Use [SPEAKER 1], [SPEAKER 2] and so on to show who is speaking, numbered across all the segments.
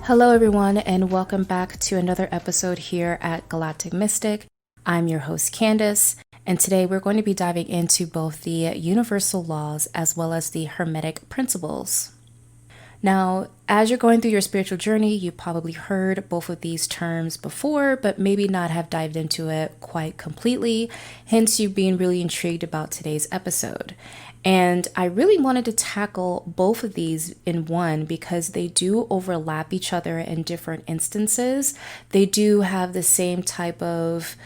[SPEAKER 1] Hello, everyone, and welcome back to another episode here at Galactic Mystic. I'm your host, Candace, and today we're going to be diving into both the universal laws as well as the Hermetic principles. Now, as you're going through your spiritual journey, you probably heard both of these terms before, but maybe not have dived into it quite completely, hence you being really intrigued about today's episode. And I really wanted to tackle both of these in one because they do overlap each other in different instances. They do have the same type of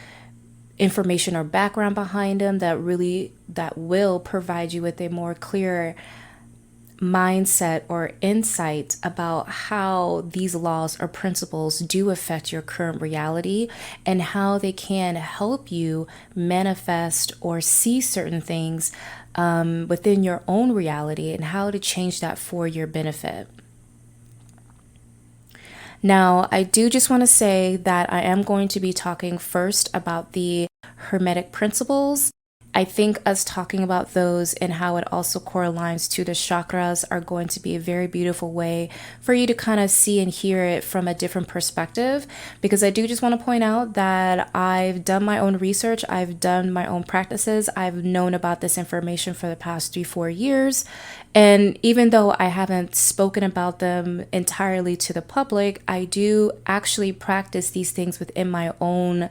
[SPEAKER 1] information or background behind them that will provide you with a more clear mindset or insight about how these laws or principles do affect your current reality and how they can help you manifest or see certain things within your own reality and how to change that for your benefit. Now, I do just want to say that I am going to be talking first about the Hermetic principles. I think us talking about those and how it also correlates to the chakras are going to be a very beautiful way for you to kind of see and hear it from a different perspective, because I do just want to point out that I've done my own research, I've done my own practices, I've known about this information for the past 3-4 years, and even though I haven't spoken about them entirely to the public, I do actually practice these things within my own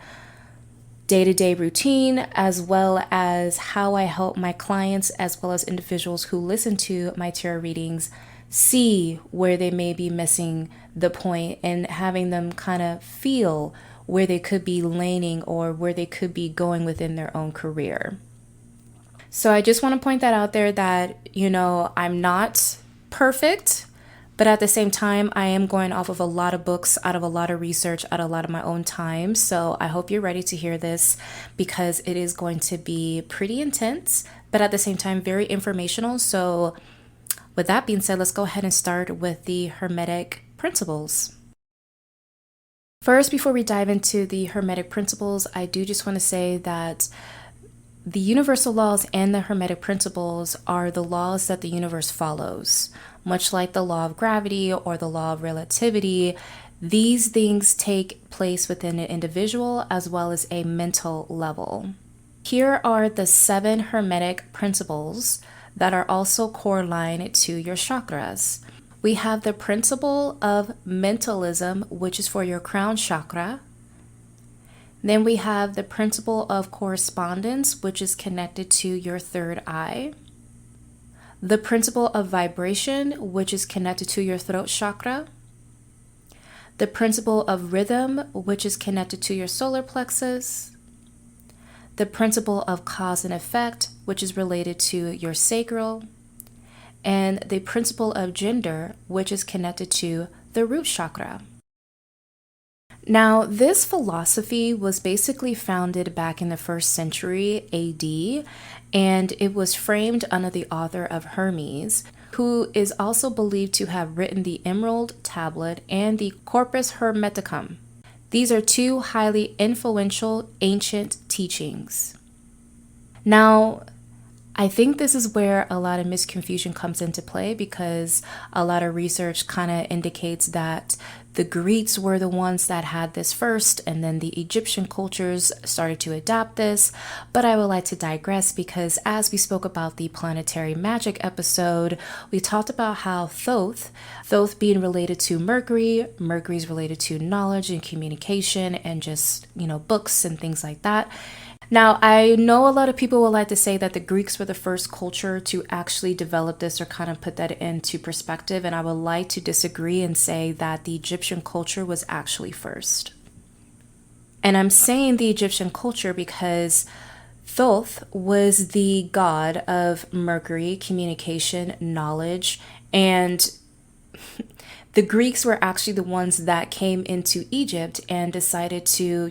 [SPEAKER 1] day-to-day routine, as well as how I help my clients as well as individuals who listen to my tarot readings see where they may be missing the point and having them kind of feel where they could be laning or where they could be going within their own career. So I just want to point that out there that, I'm not perfect, but at the same time, I am going off of a lot of books, out of a lot of research, out of a lot of my own time. So I hope you're ready to hear this because it is going to be pretty intense, but at the same time, very informational. So with that being said, let's go ahead and start with the Hermetic principles. First, before we dive into the Hermetic principles, I do just want to say that the universal laws and the Hermetic principles are the laws that the universe follows. Much like the law of gravity or the law of relativity, these things take place within an individual as well as a mental level. Here are the 7 Hermetic principles that are also correlated to your chakras. We have the principle of mentalism, which is for your crown chakra. Then we have the principle of correspondence, which is connected to your third eye. The principle of vibration, which is connected to your throat chakra. The principle of rhythm, which is connected to your solar plexus. The principle of cause and effect, which is related to your sacral. And the principle of gender, which is connected to the root chakra. Now, this philosophy was basically founded back in the 1st century AD, and it was framed under the author of Hermes, who is also believed to have written the Emerald Tablet and the Corpus Hermeticum. These are 2 highly influential ancient teachings. Now, I think this is where a lot of misconfusion comes into play because a lot of research kind of indicates that the Greeks were the ones that had this first, and then the Egyptian cultures started to adapt this. But I would like to digress because as we spoke about the planetary magic episode, we talked about how Thoth being related to Mercury, Mercury's related to knowledge and communication and just, books and things like that. Now, I know a lot of people would like to say that the Greeks were the first culture to actually develop this or kind of put that into perspective, and I would like to disagree and say that the Egyptian culture was actually first. And I'm saying the Egyptian culture because Thoth was the god of Mercury, communication, knowledge, and the Greeks were actually the ones that came into Egypt and decided to,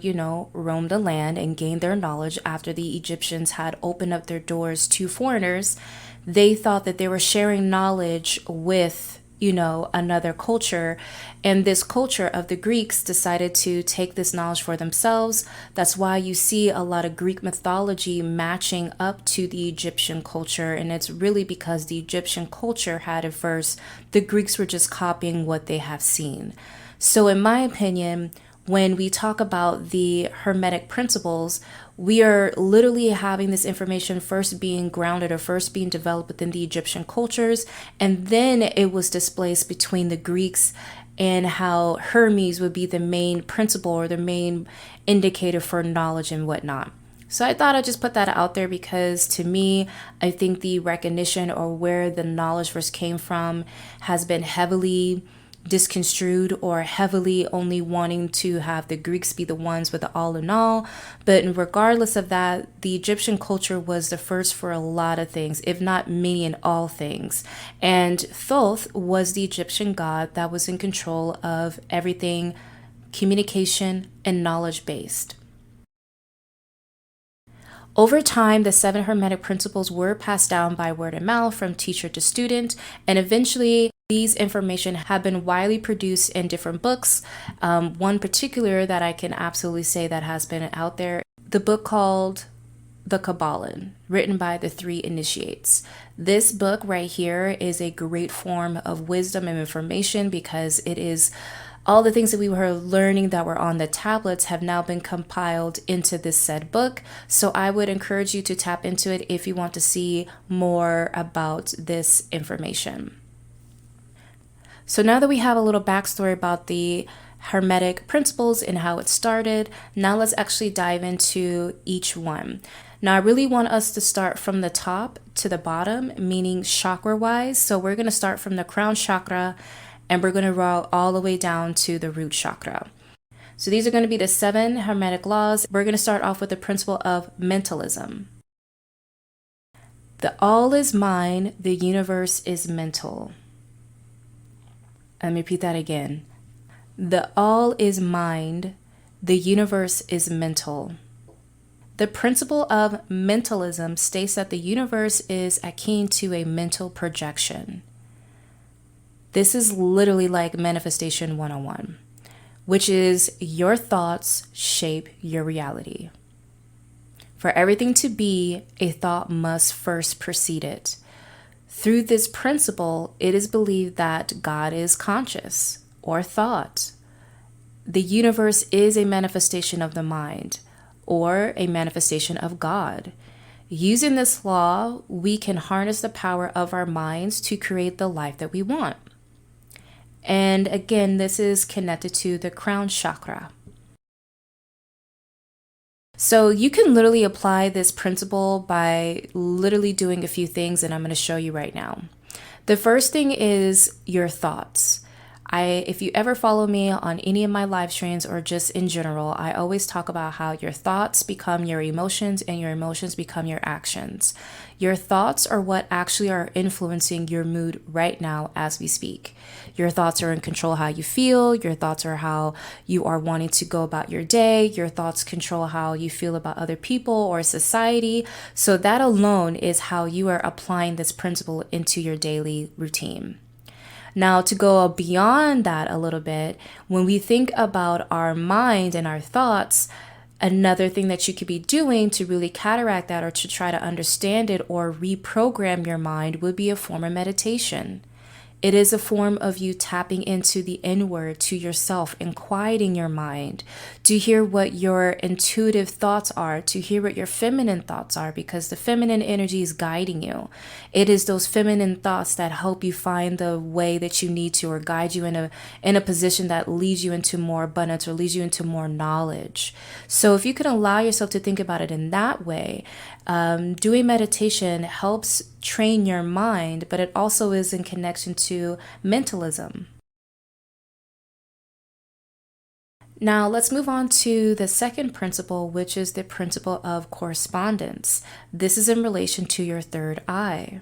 [SPEAKER 1] roam the land and gain their knowledge after the Egyptians had opened up their doors to foreigners. They thought that they were sharing knowledge with, another culture. And this culture of the Greeks decided to take this knowledge for themselves. That's why you see a lot of Greek mythology matching up to the Egyptian culture. And it's really because the Egyptian culture had it first. The Greeks were just copying what they have seen. So, in my opinion, when we talk about the Hermetic principles, we are literally having this information first being grounded or first being developed within the Egyptian cultures, and then it was displaced between the Greeks, and how Hermes would be the main principle or the main indicator for knowledge and whatnot. So I thought I'd just put that out there because to me, I think the recognition or where the knowledge first came from has been heavily disconstrued or heavily only wanting to have the Greeks be the ones with the all in all. But regardless of that, the Egyptian culture was the first for a lot of things, if not many and all things. And Thoth was the Egyptian god that was in control of everything communication and knowledge based. Over time, the 7 Hermetic principles were passed down by word of mouth from teacher to student, and eventually these information have been widely produced in different books. One particular that I can absolutely say that has been out there, the book called The Kabbalah, written by the 3 initiates. This book right here is a great form of wisdom and information because it is all the things that we were learning that were on the tablets have now been compiled into this said book. So I would encourage you to tap into it if you want to see more about this information. So now that we have a little backstory about the Hermetic principles and how it started, now let's actually dive into each one. Now, I really want us to start from the top to the bottom, meaning chakra-wise. So we're going to start from the crown chakra and we're going to roll all the way down to the root chakra. So these are going to be the 7 Hermetic laws. We're going to start off with the principle of mentalism. The all is mind, the universe is mental. Let me repeat that again. The all is mind, the universe is mental. The principle of mentalism states that the universe is akin to a mental projection. This is literally like manifestation 101, which is your thoughts shape your reality. For everything to be, a thought must first precede it. Through this principle, it is believed that God is conscious or thought. The universe is a manifestation of the mind or a manifestation of God. Using this law, we can harness the power of our minds to create the life that we want. And again, this is connected to the crown chakra. So you can literally apply this principle by literally doing a few things, and I'm going to show you right now. The first thing is your thoughts. If you ever follow me on any of my live streams or just in general, I always talk about how your thoughts become your emotions and your emotions become your actions. Your thoughts are what actually are influencing your mood right now as we speak. Your thoughts are in control how you feel. Your thoughts are how you are wanting to go about your day. Your thoughts control how you feel about other people or society. So that alone is how you are applying this principle into your daily routine. Now, to go beyond that a little bit, when we think about our mind and our thoughts, another thing that you could be doing to really counteract that or to try to understand it or reprogram your mind would be a form of meditation. It is a form of you tapping into the inward to yourself and quieting your mind to hear what your intuitive thoughts are, to hear what your feminine thoughts are, because the feminine energy is guiding you. It is those feminine thoughts that help you find the way that you need to or guide you in a position that leads you into more abundance or leads you into more knowledge. So if you can allow yourself to think about it in that way, doing meditation helps train your mind, but it also is in connection to mentalism. Now let's move on to the second principle, which is the principle of correspondence. This is in relation to your third eye.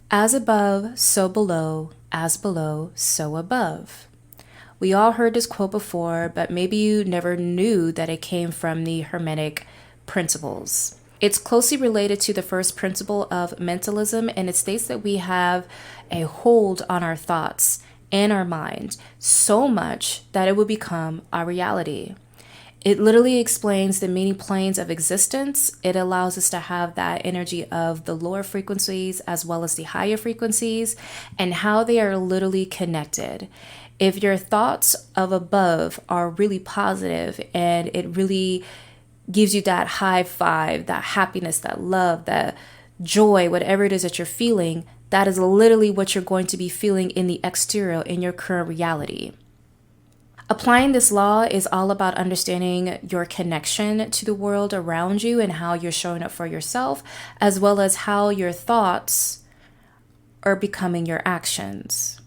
[SPEAKER 1] As above, so below, as below, so above. We all heard this quote before, but maybe you never knew that it came from the Hermetic principles. It's closely related to the first principle of mentalism, and it states that we have a hold on our thoughts and our mind so much that it will become our reality. It literally explains the many planes of existence. It allows us to have that energy of the lower frequencies as well as the higher frequencies and how they are literally connected. If your thoughts of above are really positive and it really gives you that high vibe, that happiness, that love, that joy, whatever it is that you're feeling, that is literally what you're going to be feeling in the exterior in your current reality. Applying this law is all about understanding your connection to the world around you and how you're showing up for yourself, as well as how your thoughts are becoming your actions.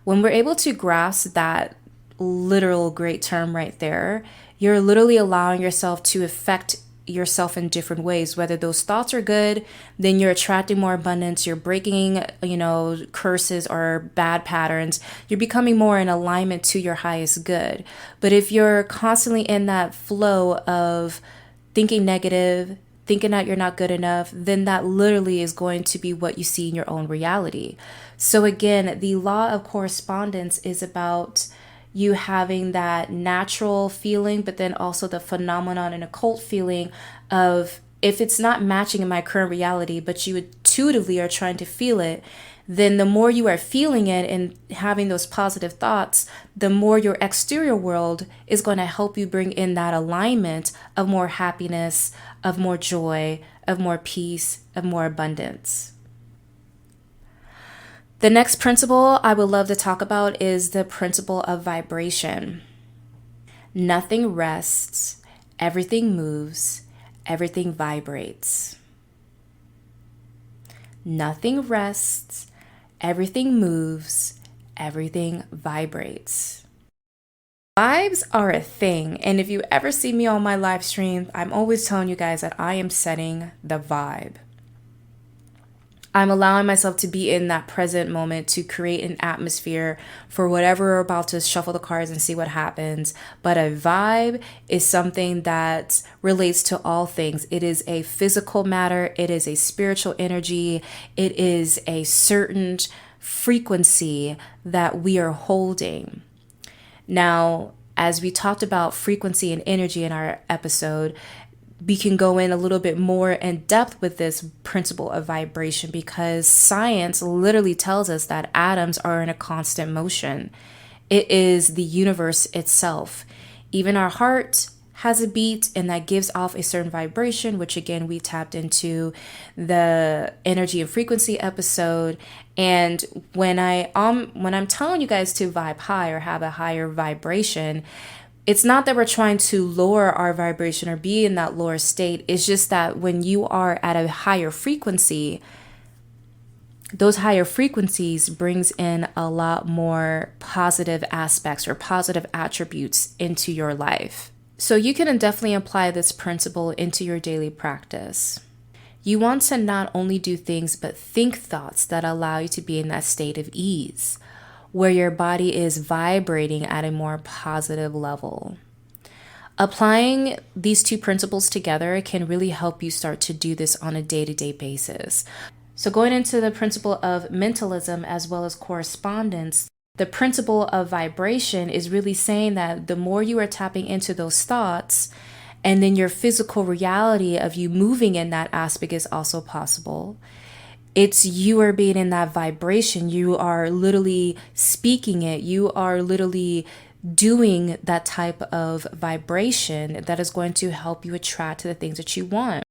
[SPEAKER 1] When we're able to grasp that literal great term right there, you're literally allowing yourself to affect yourself in different ways. Whether those thoughts are good, then you're attracting more abundance, you're breaking, curses or bad patterns, you're becoming more in alignment to your highest good. But if you're constantly in that flow of thinking negative, thinking that you're not good enough, then that literally is going to be what you see in your own reality. So again, the law of correspondence is about you having that natural feeling, but then also the phenomenon and occult feeling of if it's not matching in my current reality, but you intuitively are trying to feel it, then the more you are feeling it and having those positive thoughts, the more your exterior world is going to help you bring in that alignment of more happiness, of more joy, of more peace, of more abundance. The next principle I would love to talk about is the principle of vibration. Nothing rests, everything moves, everything vibrates. Nothing rests, everything moves, everything vibrates. Vibes are a thing, and if you ever see me on my live stream, I'm always telling you guys that I am setting the vibe. I'm allowing myself to be in that present moment to create an atmosphere for whatever we're about to shuffle the cards and see what happens. But a vibe is something that relates to all things. It is a physical matter. It is a spiritual energy. It is a certain frequency that we are holding. Now, as we talked about frequency and energy in our episode, we can go in a little bit more in depth with this principle of vibration because science literally tells us that atoms are in a constant motion. It is the universe itself. Even our heart has a beat and that gives off a certain vibration, which again, we tapped into the energy and frequency episode. And when I'm telling you guys to vibe high or have a higher vibration, it's not that we're trying to lower our vibration or be in that lower state. It's just that when you are at a higher frequency, those higher frequencies brings in a lot more positive aspects or positive attributes into your life. So you can definitely apply this principle into your daily practice. You want to not only do things, but think thoughts that allow you to be in that state of ease, where your body is vibrating at a more positive level. Applying these two principles together can really help you start to do this on a day-to-day basis. So going into the principle of mentalism as well as correspondence, the principle of vibration is really saying that the more you are tapping into those thoughts, and then your physical reality of you moving in that aspect is also possible. It's you are being in that vibration. You are literally speaking it. You are literally doing that type of vibration that is going to help you attract to the things that you want.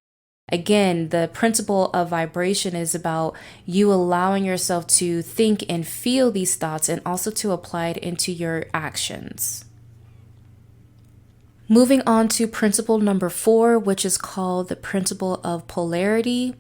[SPEAKER 1] Again, the principle of vibration is about you allowing yourself to think and feel these thoughts and also to apply it into your actions. Moving on to principle number 4, which is called the principle of polarity.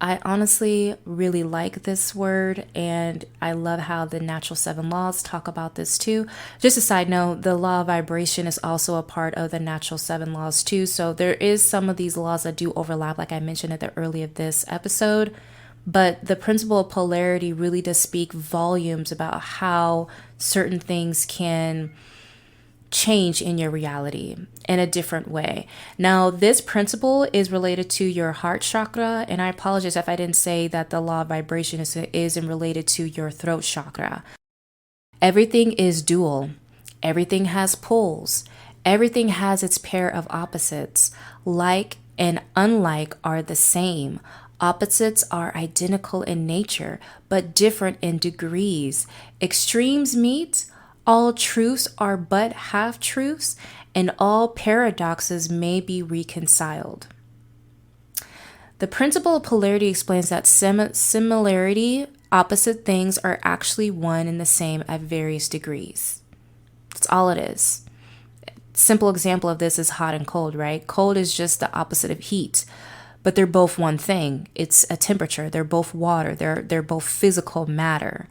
[SPEAKER 1] I honestly really like this word, and I love how the natural 7 laws talk about this too. Just a side note, the law of vibration is also a part of the natural 7 laws too. So there is some of these laws that do overlap, like I mentioned at the early of this episode. But the principle of polarity really does speak volumes about how certain things can change in your reality in a different way. Now, this principle is related to your heart chakra, and I apologize if I didn't say that the law of vibration is related to your throat chakra. Everything is dual. Everything has poles. Everything has its pair of opposites. Like and unlike are the same. Opposites are identical in nature, but different in degrees. Extremes meet. All truths are but half truths, and all paradoxes may be reconciled. The principle of polarity explains that similarity, opposite things are actually one and the same at various degrees. That's all it is. Simple example of this is hot and cold, right? Cold is just the opposite of heat, but they're both one thing. It's a temperature. They're both water. They're both physical matter,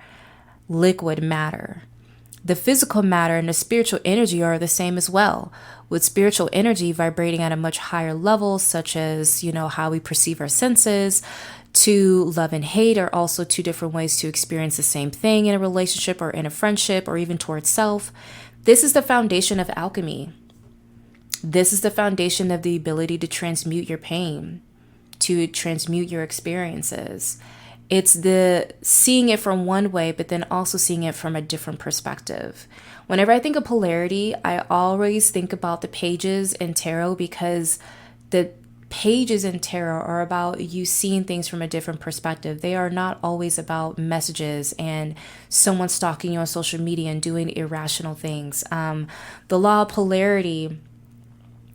[SPEAKER 1] liquid matter. The physical matter and the spiritual energy are the same as well, with spiritual energy vibrating at a much higher level, such as, how we perceive our senses. To love and hate are also two different ways to experience the same thing in a relationship or in a friendship or even towards self. This is the foundation of alchemy. This is the foundation of the ability to transmute your pain, to transmute your experiences. It's the seeing it from one way, but then also seeing it from a different perspective. Whenever I think of polarity, I always think about the pages in tarot, because the pages in tarot are about you seeing things from a different perspective. They are not always about messages and someone stalking you on social media and doing irrational things. The law of polarity,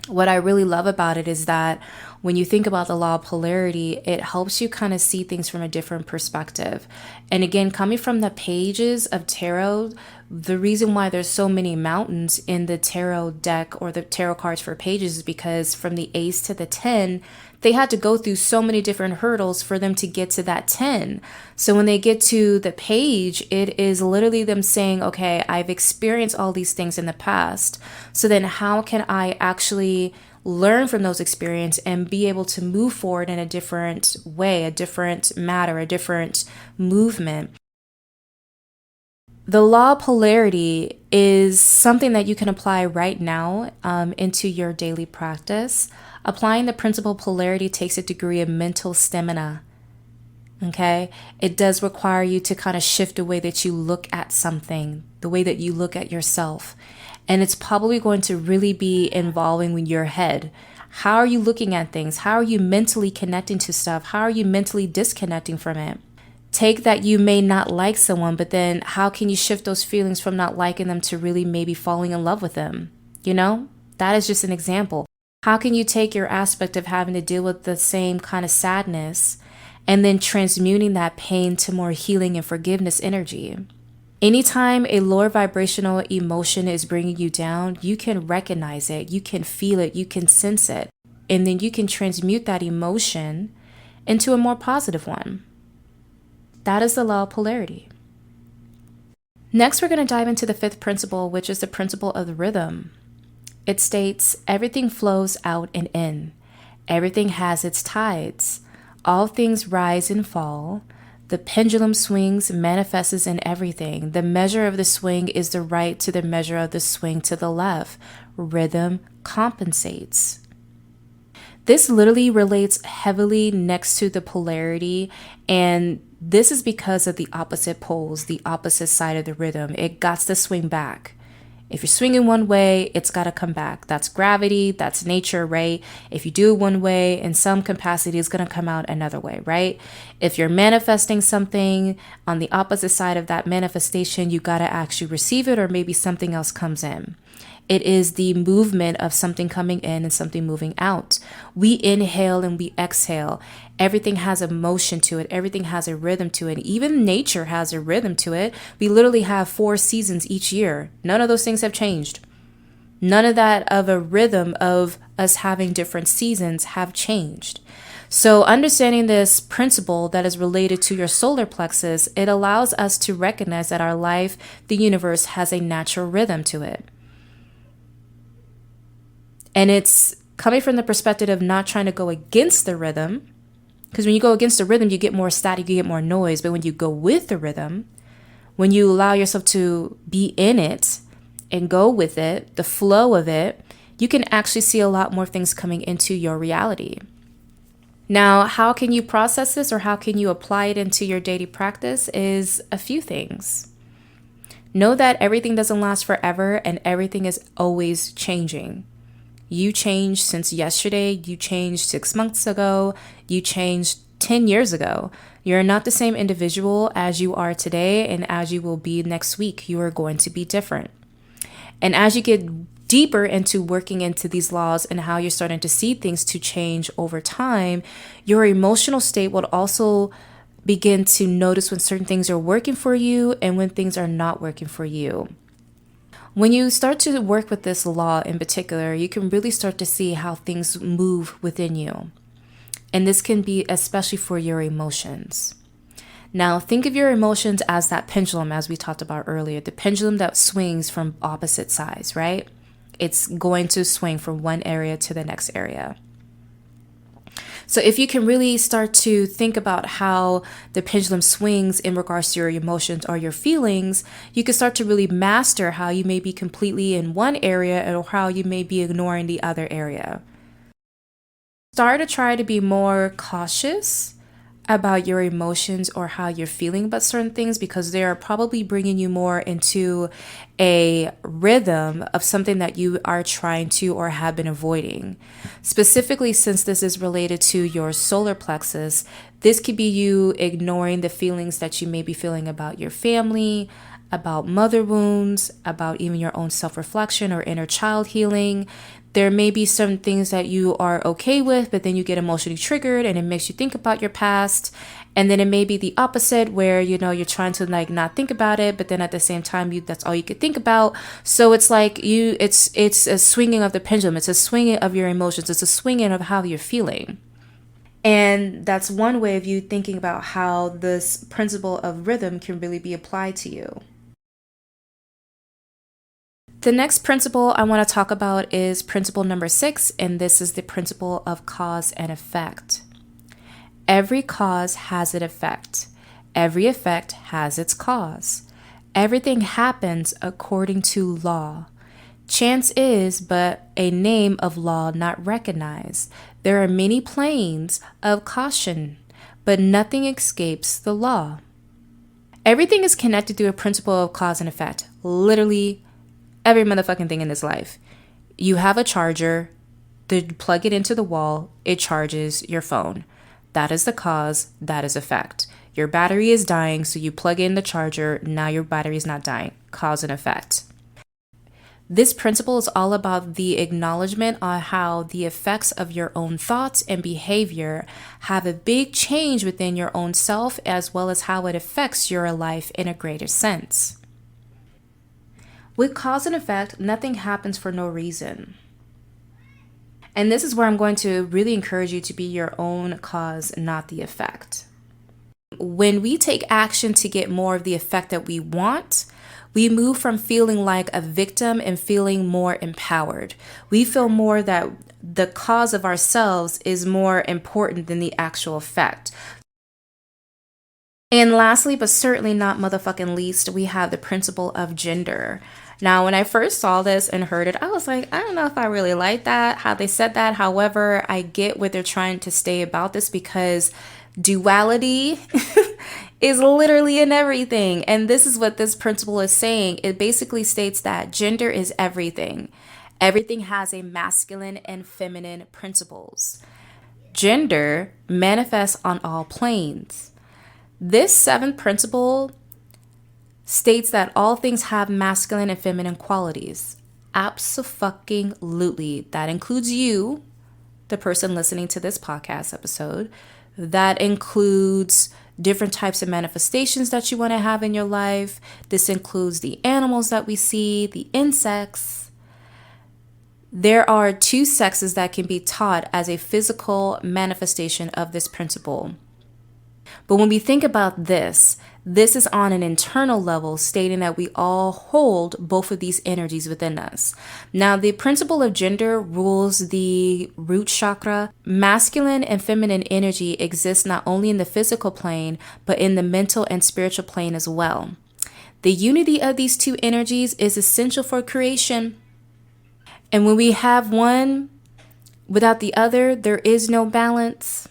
[SPEAKER 1] what I really love about it is that when you think about the law of polarity, it helps you kind of see things from a different perspective. And again, coming from the pages of tarot, the reason why there's so many mountains in the tarot deck or the tarot cards for pages is because from the ace to the 10, they had to go through so many different hurdles for them to get to that 10. So when they get to the page, it is literally them saying, okay, I've experienced all these things in the past. So then how can I actually learn from those experiences and be able to move forward in a different way, a different matter, a different movement? The law of polarity is something that you can apply right now into your daily practice. Applying the principle of polarity takes a degree of mental stamina. Okay? It does require you to kind of shift the way that you look at something, the way that you look at yourself. And it's probably going to really be involving your head. How are you looking at things? How are you mentally connecting to stuff? How are you mentally disconnecting from it? Take that you may not like someone, but then how can you shift those feelings from not liking them to really maybe falling in love with them? That is just an example. How can you take your aspect of having to deal with the same kind of sadness and then transmuting that pain to more healing and forgiveness energy? Anytime a lower vibrational emotion is bringing you down, you can recognize it, you can feel it, you can sense it, and then you can transmute that emotion into a more positive one. That is the law of polarity. Next, we're going to dive into the fifth principle, which is the principle of the rhythm. It states, everything flows out and in. Everything has its tides. All things rise and fall. The pendulum swings, manifests in everything. The measure of the swing is the right to the measure of the swing to the left. Rhythm compensates. This literally relates heavily next to the polarity, and this is because of the opposite poles, the opposite side of the rhythm. It got to swing back. If you're swinging one way, it's got to come back. That's gravity, that's nature, right? If you do it one way, in some capacity, it's going to come out another way, right? If you're manifesting something on the opposite side of that manifestation, you got to actually receive it, or maybe something else comes in. It is the movement of something coming in and something moving out. We inhale and we exhale. Everything has a motion to it. Everything has a rhythm to it. Even nature has a rhythm to it. We literally have 4 seasons each year. None of those things have changed. None of that of a rhythm of us having different seasons have changed. So understanding this principle that is related to your solar plexus, it allows us to recognize that our life, the universe, has a natural rhythm to it. And it's coming from the perspective of not trying to go against the rhythm. Because when you go against the rhythm, you get more static, you get more noise. But when you go with the rhythm, when you allow yourself to be in it and go with it, the flow of it, you can actually see a lot more things coming into your reality. Now, how can you process this, or how can you apply it into your daily practice is a few things. Know that everything doesn't last forever and everything is always changing. You changed since yesterday, you changed 6 months ago, you changed 10 years ago. You're not the same individual as you are today and as you will be next week. You are going to be different. And as you get deeper into working into these laws and how you're starting to see things to change over time, your emotional state will also begin to notice when certain things are working for you and when things are not working for you. When you start to work with this law in particular, you can really start to see how things move within you. And this can be especially for your emotions. Now, think of your emotions as that pendulum, as we talked about earlier, the pendulum that swings from opposite sides, right? It's going to swing from one area to the next area. So if you can really start to think about how the pendulum swings in regards to your emotions or your feelings, you can start to really master how you may be completely in one area or how you may be ignoring the other area. Start to try to be more cautious about your emotions or how you're feeling about certain things, because they are probably bringing you more into a rhythm of something that you are trying to or have been avoiding. Specifically, since this is related to your solar plexus, this could be you ignoring the feelings that you may be feeling about your family, about mother wounds, about even your own self-reflection or inner child healing. There may be some things that you are okay with, but then you get emotionally triggered and it makes you think about your past. And then it may be the opposite where, you're trying to not think about it, but then at the same time, that's all you could think about. So it's like it's a swinging of the pendulum. It's a swinging of your emotions. It's a swinging of how you're feeling. And that's one way of you thinking about how this principle of rhythm can really be applied to you. The next principle I want to talk about is principle number 6, and this is the principle of cause and effect. Every cause has an effect. Every effect has its cause. Everything happens according to law. Chance is but a name of law not recognized. There are many planes of caution, but nothing escapes the law. Everything is connected through a principle of cause and effect. Literally every motherfucking thing in this life. You have a charger, you plug it into the wall, it charges your phone. That is the cause, that is effect. Your battery is dying, so you plug in the charger, now your battery is not dying. Cause and effect. This principle is all about the acknowledgement on how the effects of your own thoughts and behavior have a big change within your own self, as well as how it affects your life in a greater sense. With cause and effect, nothing happens for no reason. And this is where I'm going to really encourage you to be your own cause, not the effect. When we take action to get more of the effect that we want, we move from feeling like a victim and feeling more empowered. We feel more that the cause of ourselves is more important than the actual effect. And lastly, but certainly not motherfucking least, we have the principle of gender. Now, when I first saw this and heard it, I was like, I don't know if I really like that, how they said that. However, I get what they're trying to say about this, because duality is literally in everything. And this is what this principle is saying. It basically states that gender is everything. Everything has a masculine and feminine principles. Gender manifests on all planes. This 7th principle states that all things have masculine and feminine qualities. Abso-fucking-lutely. That includes you, the person listening to this podcast episode. That includes different types of manifestations that you want to have in your life. This includes the animals that we see, the insects. There are 2 sexes that can be taught as a physical manifestation of this principle. But when we think about this is on an internal level, stating that we all hold both of these energies within us. Now, the principle of gender rules the root chakra. Masculine and feminine energy exists not only in the physical plane, but in the mental and spiritual plane as well. The unity of these 2 energies is essential for creation. And when we have one without the other, there is no balance.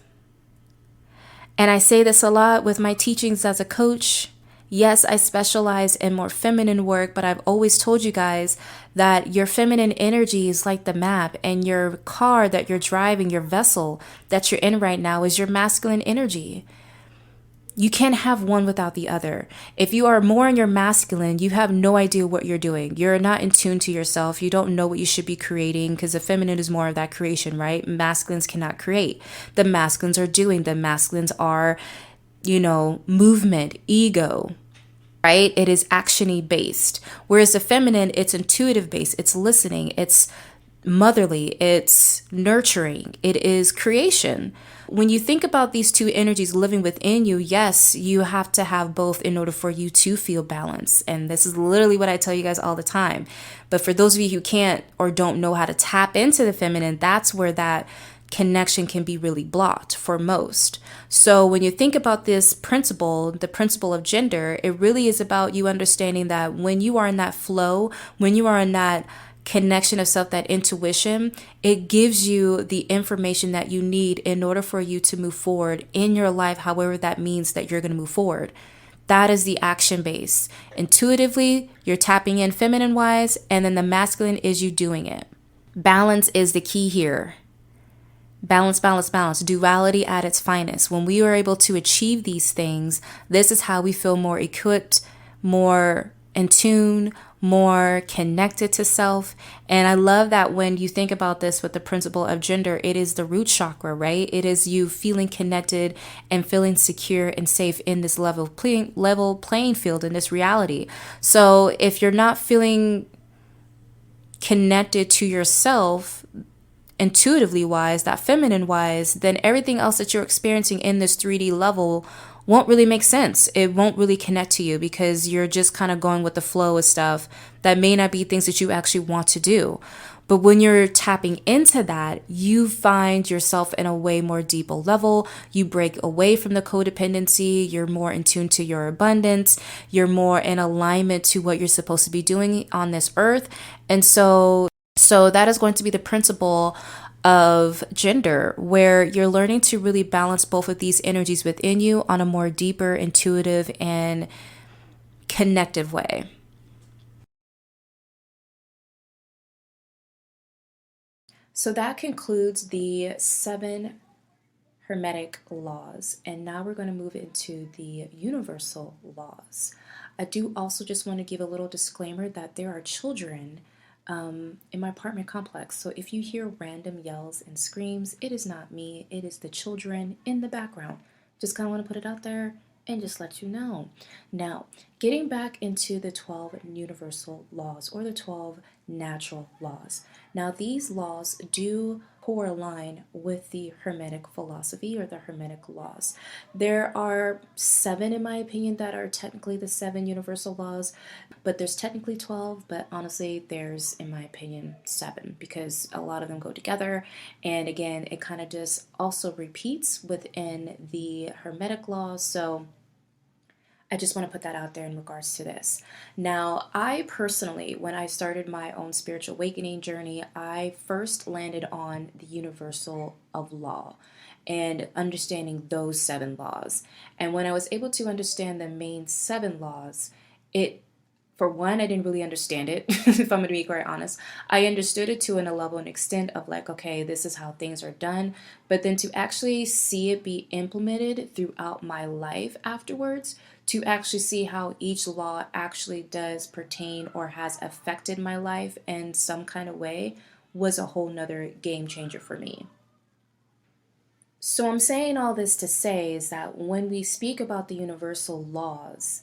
[SPEAKER 1] And I say this a lot with my teachings as a coach. Yes, I specialize in more feminine work, but I've always told you guys that your feminine energy is like the map, and your car that you're driving, your vessel that you're in right now, is your masculine energy. You can't have one without the other. If you are more in your masculine, you have no idea what you're doing. You're not in tune to yourself. You don't know what you should be creating, because the feminine is more of that creation, right? Masculines cannot create. The masculines are doing. The masculines are, movement, ego, right? It is actiony based. Whereas the feminine, it's intuitive based. It's listening. It's motherly. It's nurturing. It is creation. When you think about these two energies living within you, yes, you have to have both in order for you to feel balance. And this is literally what I tell you guys all the time. But for those of you who can't or don't know how to tap into the feminine, that's where that connection can be really blocked for most. So when you think about this principle, the principle of gender, it really is about you understanding that when you are in that flow, when you are in that connection of self, that intuition, it gives you the information that you need in order for you to move forward in your life, however that means that you're going to move forward. That is the action base. Intuitively, you're tapping in feminine wise, and then the masculine is you doing it. Balance is the key here. Balance, balance, balance. Duality at its finest. When we are able to achieve these things, this is how we feel more equipped, more in tune, more connected to self. And I love that when you think about this with the principle of gender, it is the root chakra, right? It is you feeling connected and feeling secure and safe in this level playing field, in this reality. So if you're not feeling connected to yourself, intuitively wise, that feminine wise, then everything else that you're experiencing in this 3D level won't really make sense. It won't really connect to you, because you're just kind of going with the flow of stuff that may not be things that you actually want to do. But when you're tapping into that, you find yourself in a way more deeper level. You break away from the codependency. You're more in tune to your abundance. You're more in alignment to what you're supposed to be doing on this earth. And so that is going to be the principle of gender, where you're learning to really balance both of these energies within you on a more deeper, intuitive, and connective way. So that concludes the 7 Hermetic laws. And now we're going to move into the universal laws. I do also just want to give a little disclaimer that there are children in my apartment complex. So if you hear random yells and screams, it is not me, it is the children in the background. Just kind of want to put it out there and just let you know. Now, getting back into the 12 universal laws, or the 12 natural laws. Now, these laws do correlate with the Hermetic philosophy, or the Hermetic laws. There are 7, in my opinion, that are technically the 7 universal laws, but there's technically 12, but honestly, there's, in my opinion, 7, because a lot of them go together. And again, it kind of just also repeats within the Hermetic laws. So I just want to put that out there in regards to this. Now, I personally, when I started my own spiritual awakening journey, I first landed on the universal of law and understanding those 7 laws. And when I was able to understand the main 7 laws, it for one, I didn't really understand it, if I'm going to be quite honest. I understood it to a level and extent of like, okay, this is how things are done. But then to actually see it be implemented throughout my life afterwards, to actually see how each law actually does pertain or has affected my life in some kind of way, was a whole nother game changer for me. So I'm saying all this to say is that when we speak about the universal laws,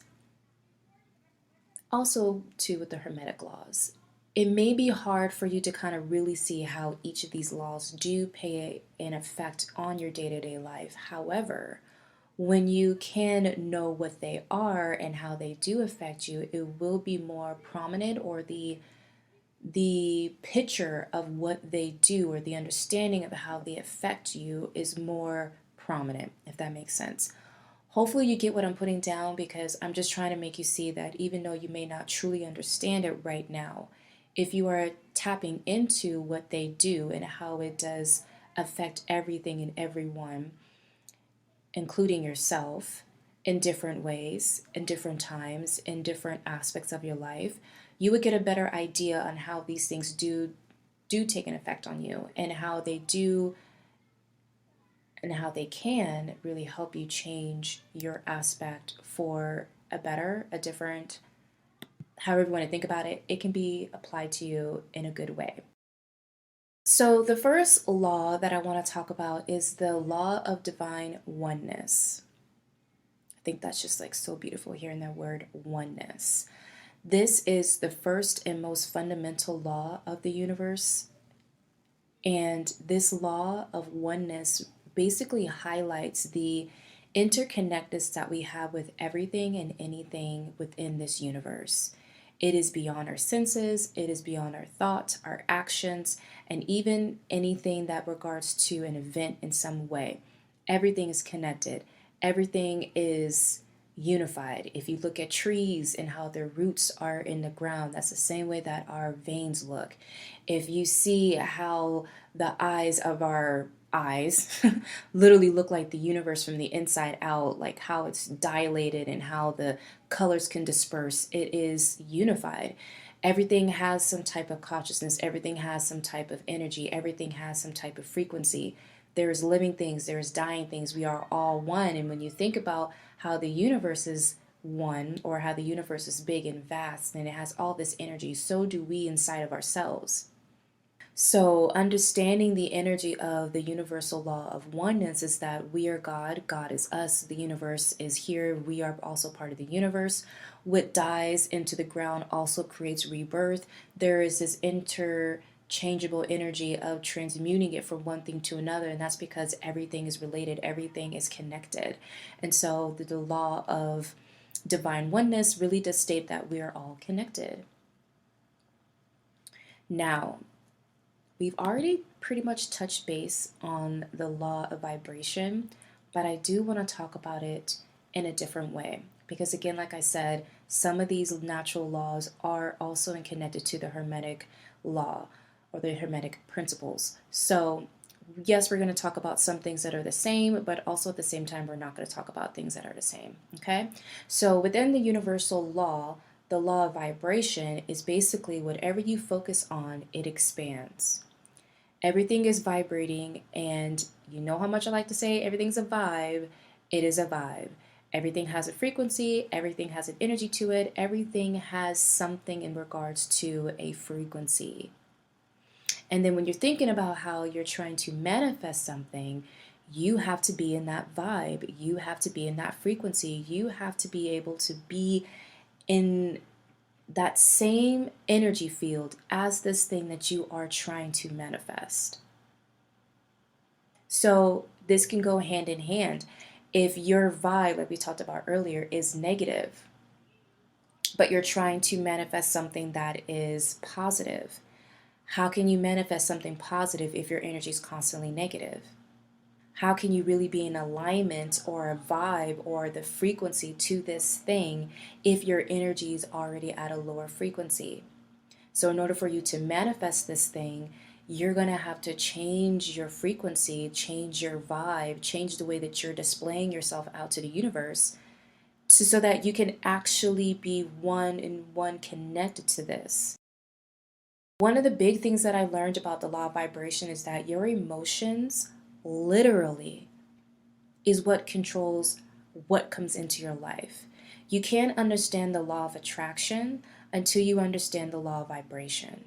[SPEAKER 1] also too with the Hermetic laws, it may be hard for you to kind of really see how each of these laws do pay an effect on your day-to-day life. However, when you can know what they are and how they do affect you, it will be more prominent, or the picture of what they do, or the understanding of how they affect you, is more prominent, if that makes sense. Hopefully you get what I'm putting down, because I'm just trying to make you see that even though you may not truly understand it right now, if you are tapping into what they do and how it does affect everything and everyone, including yourself, in different ways, in different times, in different aspects of your life, you would get a better idea on how these things do take an effect on you, and how they do and how they can really help you change your aspect for a better, a different, however you want to think about it, it can be applied to you in a good way. So, the first law that I want to talk about is the law of divine oneness. I think that's just like so beautiful hearing that word oneness. This is the first and most fundamental law of the universe. And this law of oneness basically highlights the interconnectedness that we have with everything and anything within this universe. It is beyond our senses, it is beyond our thoughts, our actions, and even anything that regards to an event in some way. Everything is connected. Everything is unified. If you look at trees and how their roots are in the ground, that's the same way that our veins look. If you see how the eyes of our eyes literally look like the universe from the inside out, like how it's dilated and how the colors can disperse, it is unified. Everything has some type of consciousness, everything has some type of energy, everything has some type of frequency. There's living things, there's dying things. We are all one. And when you think about how the universe is one, or how the universe is big and vast and it has all this energy, so do we inside of ourselves. So, understanding the energy of the universal law of oneness is that we are God, God is us, the universe is here, we are also part of the universe. What dies into the ground also creates rebirth. There is this interchangeable energy of transmuting it from one thing to another, and that's because everything is related, everything is connected. And so, the law of divine oneness really does state that we are all connected. Now, we've already pretty much touched base on the law of vibration, but I do want to talk about it in a different way. Because again, like I said, some of these natural laws are also connected to the Hermetic law or the Hermetic principles. So yes, we're going to talk about some things that are the same, but also at the same time, we're not going to talk about things that are the same. Okay? So within the universal law, the law of vibration is basically whatever you focus on, it expands. Everything is vibrating, and you know how much I like to say everything's a vibe. It is a vibe. Everything has a frequency, everything has an energy to it, everything has something in regards to a frequency. And then when you're thinking about how you're trying to manifest something, you have to be in that vibe. You have to be in that frequency. You have to be able to be in that same energy field as this thing that you are trying to manifest. So this can go hand in hand. If your vibe, like we talked about earlier, is negative, but you're trying to manifest something that is positive, how can you manifest something positive if your energy is constantly negative? How can you really be in alignment or a vibe or the frequency to this thing if your energy is already at a lower frequency? So in order for you to manifest this thing, you're going to have to change your frequency, change your vibe, change the way that you're displaying yourself out to the universe so that you can actually be one and one connected to this. One of the big things that I learned about the law of vibration is that your emotions literally is what controls what comes into your life. You can't understand the law of attraction until you understand the law of vibration.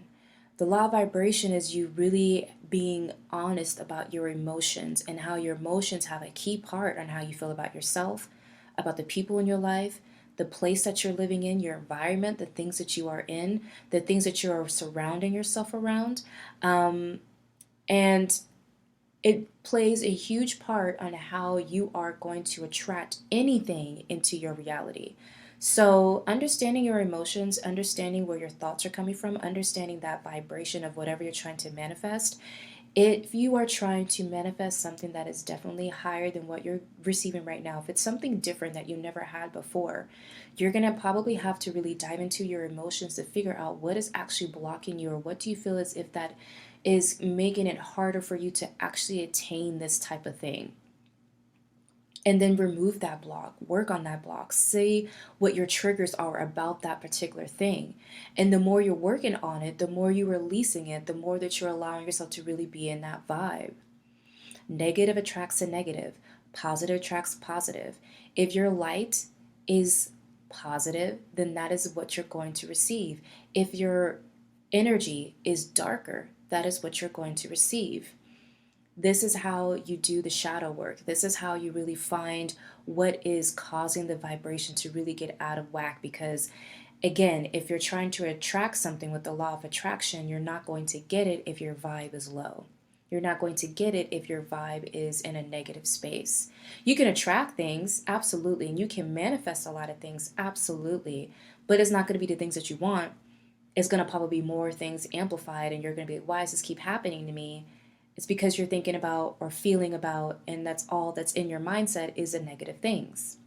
[SPEAKER 1] The law of vibration is you really being honest about your emotions and how your emotions have a key part on how you feel about yourself, about the people in your life, the place that you're living in, your environment, the things that you are in, the things that you are surrounding yourself around. And it plays a huge part on how you are going to attract anything into your reality. So, understanding your emotions, understanding where your thoughts are coming from, understanding that vibration of whatever you're trying to manifest. If you are trying to manifest something that is definitely higher than what you're receiving right now, if it's something different that you never had before, you're going to probably have to really dive into your emotions to figure out what is actually blocking you, or what do you feel as if that is making it harder for you to actually attain this type of thing. and then remove that block, work on that block, see what your triggers are about that particular thing. And the more you're working on it, the more you're releasing it, the more that you're allowing yourself to really be in that vibe. Negative attracts a negative, positive attracts positive. If your light is positive, then that is what you're going to receive. If your energy is darker, that is what you're going to receive. This is how you do the shadow work. This is how you really find what is causing the vibration to really get out of whack. Because, again, if you're trying to attract something with the law of attraction, you're not going to get it if your vibe is low. You're not going to get it if your vibe is in a negative space. You can attract things, absolutely, and you can manifest a lot of things, absolutely, but it's not going to be the things that you want. It's going to probably be more things amplified, and you're going to be like, why does this keep happening to me? It's because you're thinking about or feeling about, and that's all that's in your mindset is the negative things.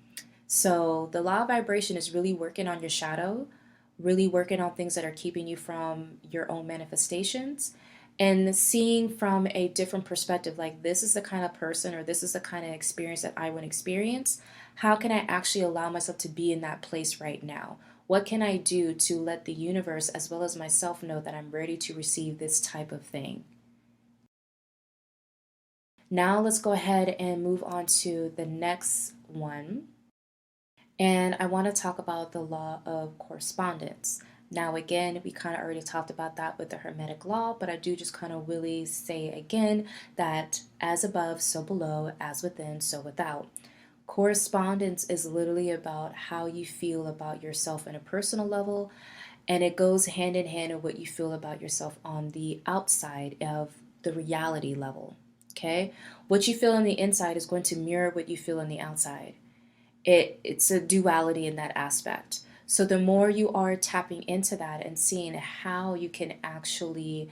[SPEAKER 1] So the law of vibration is really working on your shadow, really working on things that are keeping you from your own manifestations, and seeing from a different perspective, like this is the kind of person or this is the kind of experience that I want to experience. How can I actually allow myself to be in that place right now? What can I do to let the universe as well as myself know that I'm ready to receive this type of thing? Now let's go ahead and move on to the next one. And I want to talk about the law of correspondence. Now, again, we kind of already talked about that with the Hermetic law, but I do just kind of really say again that as above, so below, as within, so without. Correspondence is literally about how you feel about yourself on a personal level, and it goes hand in hand with what you feel about yourself on the outside of the reality level. Okay? What you feel on the inside is going to mirror what you feel on the outside. It's a duality in that aspect. So the more you are tapping into that and seeing how you can actually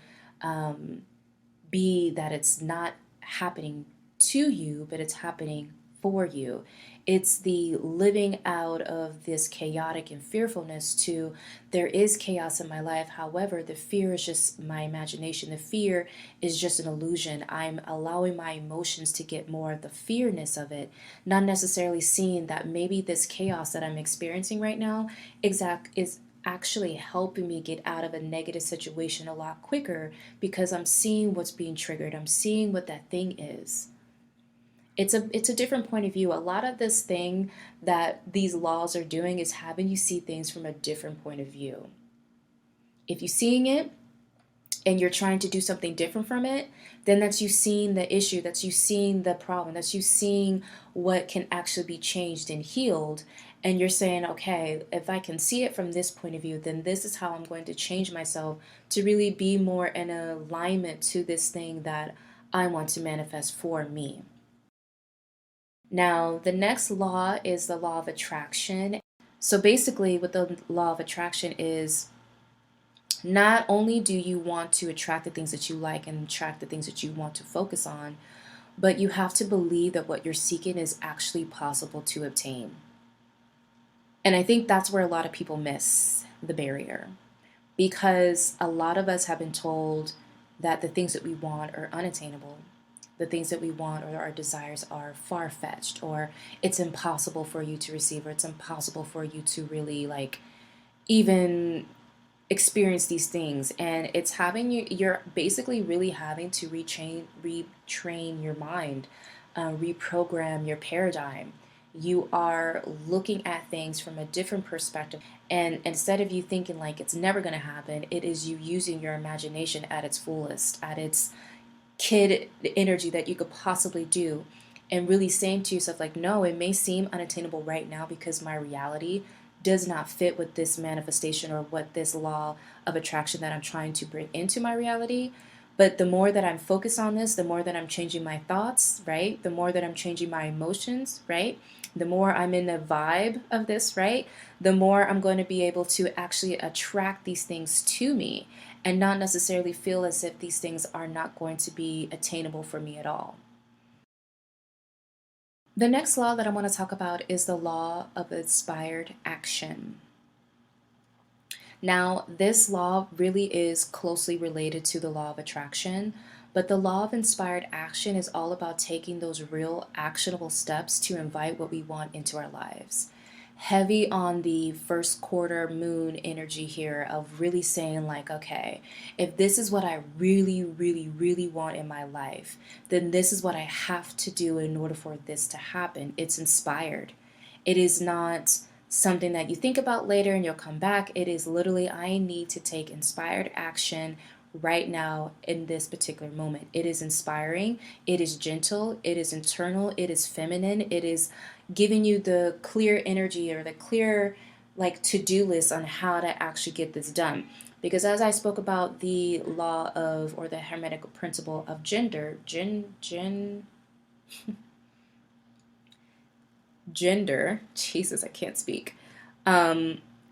[SPEAKER 1] be that it's not happening to you, but it's happening for you. It's the living out of this chaotic and fearfulness to there is chaos in my life. However, the fear is just my imagination. The fear is just an illusion. I'm allowing my emotions to get more of the fearness of it, not necessarily seeing that maybe this chaos that I'm experiencing right now is actually helping me get out of a negative situation a lot quicker because I'm seeing what's being triggered. I'm seeing what that thing is. It's a different point of view. A lot of this thing that these laws are doing is having you see things from a different point of view. If you're seeing it and you're trying to do something different from it, then that's you seeing the issue, that's you seeing the problem, that's you seeing what can actually be changed and healed. And you're saying, okay, if I can see it from this point of view, then this is how I'm going to change myself to really be more in alignment to this thing that I want to manifest for me. Now, the next law is the law of attraction. So basically, what the law of attraction is, not only do you want to attract the things that you like and attract the things that you want to focus on, but you have to believe that what you're seeking is actually possible to obtain. And I think that's where a lot of people miss the barrier because a lot of us have been told that the things that we want are unattainable. The things that we want or our desires are far fetched, or it's impossible for you to receive, or it's impossible for you to really like even experience these things. And it's having you're basically really having to retrain your mind, reprogram your paradigm. You are looking at things from a different perspective, and instead of you thinking like it's never going to happen, it is you using your imagination at its fullest, at its kid energy that you could possibly do, and really saying to yourself like, no, it may seem unattainable right now because my reality does not fit with this manifestation or what this law of attraction that I'm trying to bring into my reality. But the more that I'm focused on this, the more that I'm changing my thoughts, right? The more that I'm changing my emotions, right? The more I'm in the vibe of this, right? The more I'm going to be able to actually attract these things to me and not necessarily feel as if these things are not going to be attainable for me at all. The next law that I want to talk about is the law of inspired action. Now, this law really is closely related to the law of attraction, But the law of inspired action is all about taking those real actionable steps to invite what we want into our lives. Heavy on the first quarter moon energy here of really saying, like, okay, if this is what I really, really, really want in my life, then this is what I have to do in order for this to happen. It's inspired. It is not something that you think about later and you'll come back. It is literally, I need to take inspired action right now in this particular moment. It is inspiring, it is gentle, it is internal, it is feminine, it is giving you the clear energy or the clear like to-do list on how to actually get this done. Because as I spoke about the law of or the hermetic principle of gender, Jesus, I can't speak.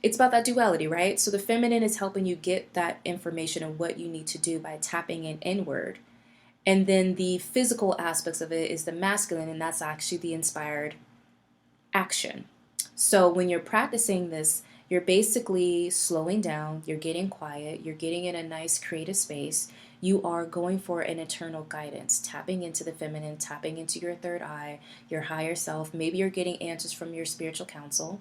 [SPEAKER 1] It's about that duality, right? So the feminine is helping you get that information of what you need to do by tapping in inward. And then the physical aspects of it is the masculine, and that's actually the inspired action. So when you're practicing this, you're basically slowing down, you're getting quiet, you're getting in a nice creative space. You are going for an internal guidance, tapping into the feminine, tapping into your third eye, your higher self. Maybe you're getting answers from your spiritual counsel,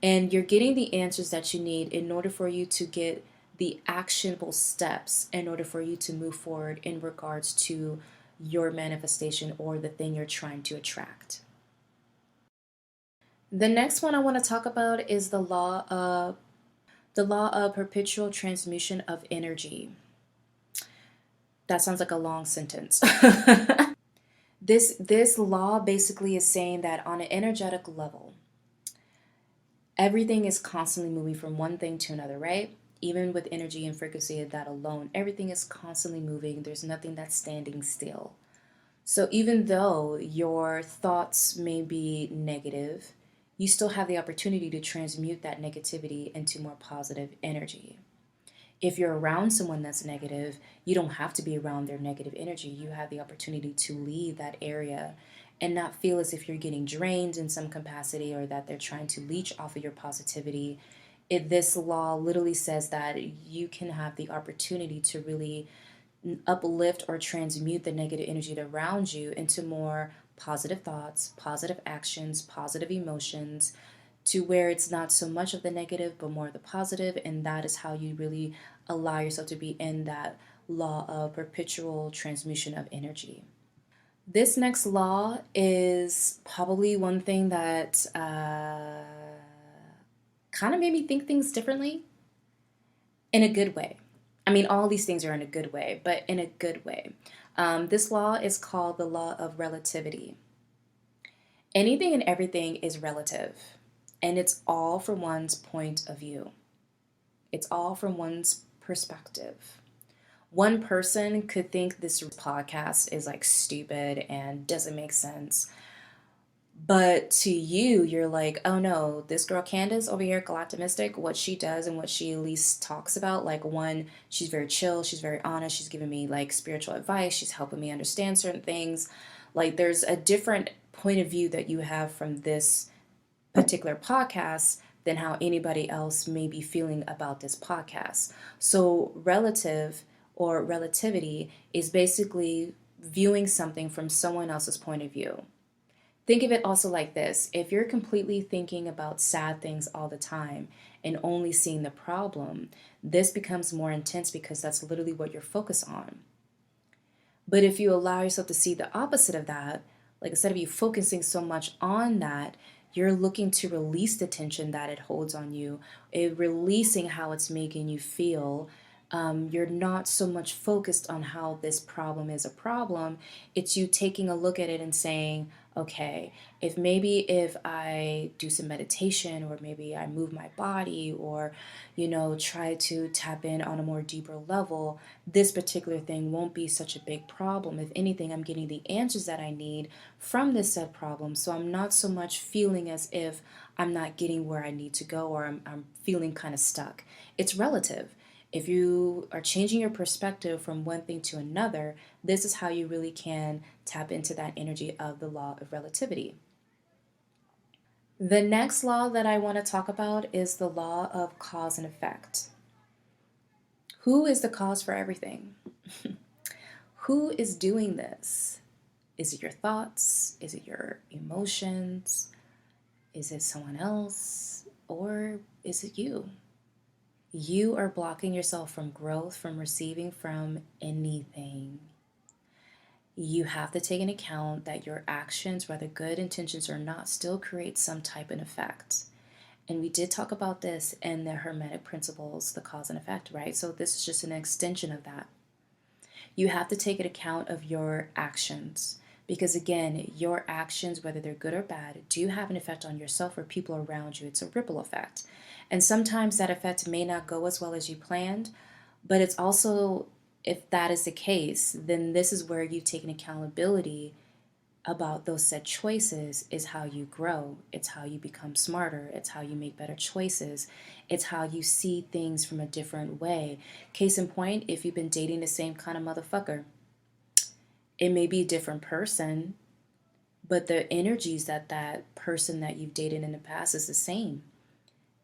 [SPEAKER 1] and you're getting the answers that you need in order for you to get the actionable steps in order for you to move forward in regards to your manifestation or the thing you're trying to attract. The next one I want to talk about is the law of perpetual transmutation of energy. That sounds like a long sentence. This law basically is saying that on an energetic level, everything is constantly moving from one thing to another, right? Even with energy and frequency, that alone, everything is constantly moving. There's nothing that's standing still. So even though your thoughts may be negative, you still have the opportunity to transmute that negativity into more positive energy. If you're around someone that's negative, you don't have to be around their negative energy. You have the opportunity to leave that area and not feel as if you're getting drained in some capacity or that they're trying to leech off of your positivity. This law literally says that you can have the opportunity to really uplift or transmute the negative energy around you into more positive thoughts, positive actions, positive emotions, to where it's not so much of the negative but more of the positive. And that is how you really allow yourself to be in that law of perpetual transmission of energy. This next law is probably one thing that kind of made me think things differently in a good way. I mean, all these things are in a good way, but in a good way. This law is called the law of relativity. Anything and everything is relative, and it's all from one's point of view. It's all from one's perspective. One person could think this podcast is like stupid and doesn't make sense. But to you, you're like, oh no, this girl Candace over here, Galactic, what she does and what she at least talks about, like one, she's very chill, she's very honest, she's giving me like spiritual advice, she's helping me understand certain things. Like there's a different point of view that you have from this particular podcast than how anybody else may be feeling about this podcast. So relative or relativity is basically viewing something from someone else's point of view. Think of it also like this. If you're completely thinking about sad things all the time and only seeing the problem, this becomes more intense because that's literally what you're focused on. But if you allow yourself to see the opposite of that, like instead of you focusing so much on that, you're looking to release the tension that it holds on you, releasing how it's making you feel. You're not so much focused on how this problem is a problem. It's you taking a look at it and saying, okay, if I do some meditation or maybe I move my body or, try to tap in on a more deeper level, this particular thing won't be such a big problem. If anything, I'm getting the answers that I need from this said problem. So I'm not so much feeling as if I'm not getting where I need to go or I'm feeling kind of stuck. It's relative. If you are changing your perspective from one thing to another, this is how you really can tap into that energy of the law of relativity. The next law that I want to talk about is the law of cause and effect. Who is the cause for everything? Who is doing this? Is it your thoughts? Is it your emotions? Is it someone else? Or is it you? You are blocking yourself from growth, from receiving from anything. You have to take into account that your actions, whether good intentions or not, still create some type of effect. And we did talk about this in the Hermetic principles, the cause and effect, right? So this is just an extension of that. You have to take into account of your actions. Because again, your actions, whether they're good or bad, do have an effect on yourself or people around you. It's a ripple effect. And sometimes that effect may not go as well as you planned, but it's also, if that is the case, then this is where you've taken accountability about those said choices. Is how you grow. It's how you become smarter. It's how you make better choices. It's how you see things from a different way. Case in point, if you've been dating the same kind of motherfucker, it may be a different person, but the energies that person that you've dated in the past is the same.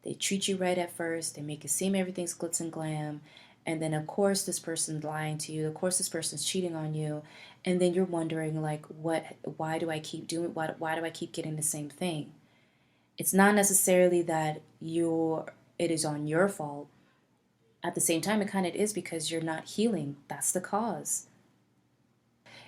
[SPEAKER 1] They treat you right at first. They make it seem everything's glitz and glam. And then, of course, this person's lying to you. Of course, this person's cheating on you. And then you're wondering, like, why do I keep doing, why do I keep getting the same thing? It's not necessarily that it is on your fault. At the same time, it kind of is because you're not healing. That's the cause.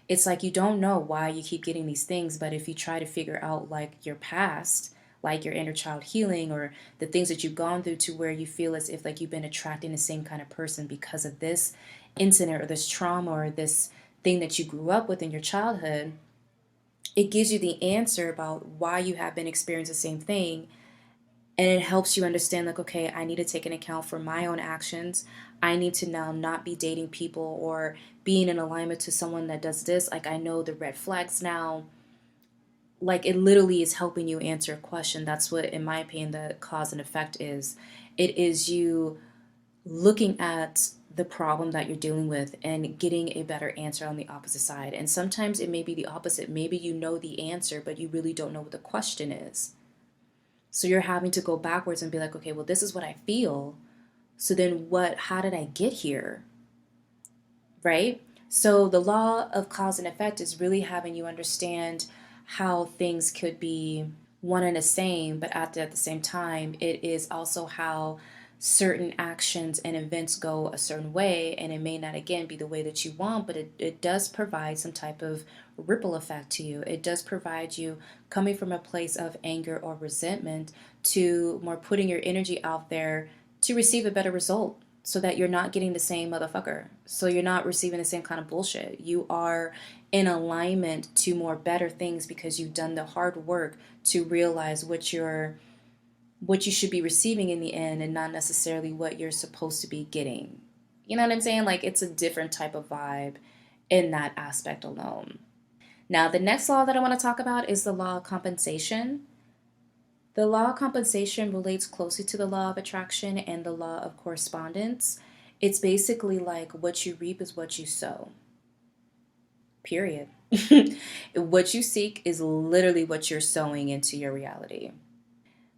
[SPEAKER 1] It's like you don't know why you keep getting these things, but if you try to figure out like your past, like your inner child healing or the things that you've gone through to where you feel as if like you've been attracting the same kind of person because of this incident or this trauma or this thing that you grew up with in your childhood, it gives you the answer about why you have been experiencing the same thing. And it helps you understand, like, okay, I need to take an account for my own actions. I need to now not be dating people or being in alignment to someone that does this. Like, I know the red flags now. Like, it literally is helping you answer a question. That's what, in my opinion, the cause and effect is. It is you looking at the problem that you're dealing with and getting a better answer on the opposite side. And sometimes it may be the opposite. Maybe you know the answer, but you really don't know what the question is. So you're having to go backwards and be like, okay, well, this is what I feel. So then how did I get here? Right? So the law of cause and effect is really having you understand how things could be one and the same, but at the same time, it is also how certain actions and events go a certain way, and it may not again be the way that you want, but it does provide some type of ripple effect to you. It does provide you coming from a place of anger or resentment to more putting your energy out there to receive a better result, so that you're not getting the same motherfucker. So you're not receiving the same kind of bullshit. You are in alignment to more better things because you've done the hard work to realize what you should be receiving in the end and not necessarily what you're supposed to be getting. You know what I'm saying? Like, it's a different type of vibe in that aspect alone. Now, the next law that I want to talk about is the law of compensation. The law of compensation relates closely to the law of attraction and the law of correspondence. It's basically like what you reap is what you sow. Period. What you seek is literally what you're sowing into your reality.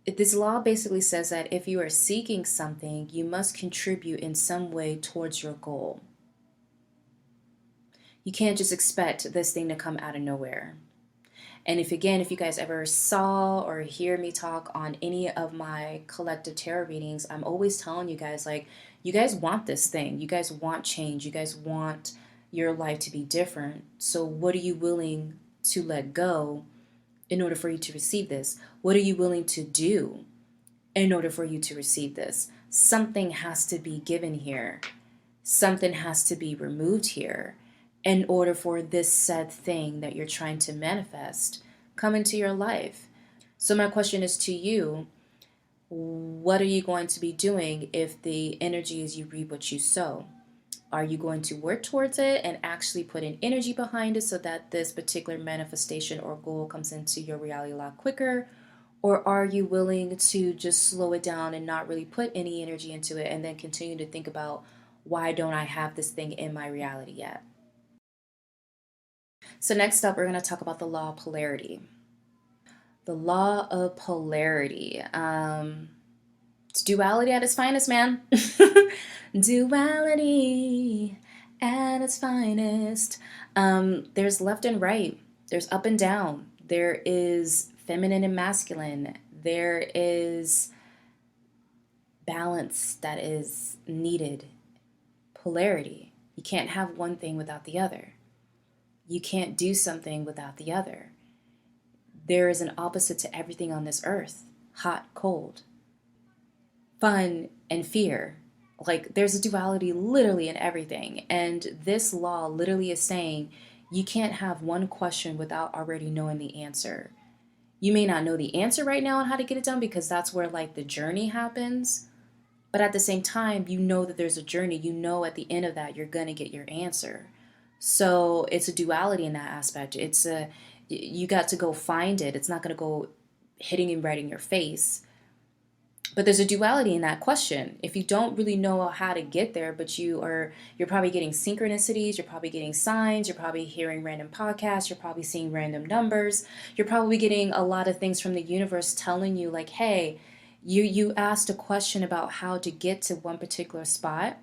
[SPEAKER 1] This law basically says that if you are seeking something, you must contribute in some way towards your goal. You can't just expect this thing to come out of nowhere. And if you guys ever saw or hear me talk on any of my collective tarot readings, I'm always telling you guys, like, you guys want this thing. You guys want change. You guys want your life to be different. So what are you willing to let go in order for you to receive this? What are you willing to do in order for you to receive this? Something has to be given here. Something has to be removed here in order for this said thing that you're trying to manifest come into your life. So my question is to you, what are you going to be doing if the energy is you reap what you sow? Are you going to work towards it and actually put in energy behind it so that this particular manifestation or goal comes into your reality a lot quicker? Or are you willing to just slow it down and not really put any energy into it and then continue to think about, why don't I have this thing in my reality yet? So next up, we're going to talk about the law of polarity. The law of polarity. It's duality at its finest, man. Duality at its finest. There's left and right, there's up and down, there is feminine and masculine, there is balance that is needed, polarity. You can't have one thing without the other. You can't do something without the other. There is an opposite to everything on this earth: hot, cold, fun, and fear. Like, there's a duality literally in everything. And this law literally is saying you can't have one question without already knowing the answer. You may not know the answer right now on how to get it done, because that's where like the journey happens. But at the same time, you know that there's a journey. You know at the end of that, you're going to get your answer. So it's a duality in that aspect. You got to go find it. It's not going to go hitting and right in your face. But there's a duality in that question. If you don't really know how to get there, but you're probably getting synchronicities, you're probably getting signs, you're probably hearing random podcasts, you're probably seeing random numbers, you're probably getting a lot of things from the universe telling you like, hey, you asked a question about how to get to one particular spot,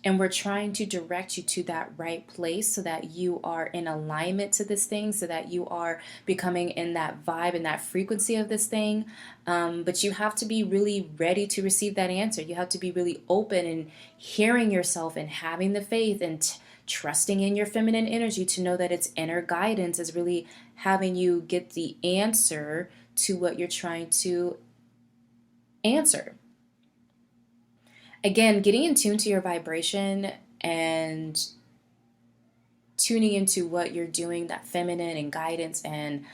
[SPEAKER 1] and we're trying to direct you to that right place so that you are in alignment to this thing, so that you are becoming in that vibe and that frequency of this thing. But you have to be really ready to receive that answer. You have to be really open and hearing yourself and having the faith and trusting in your feminine energy to know that its inner guidance is really having you get the answer to what you're trying to answer. Again, getting in tune to your vibration and tuning into what you're doing, that feminine and guidance, and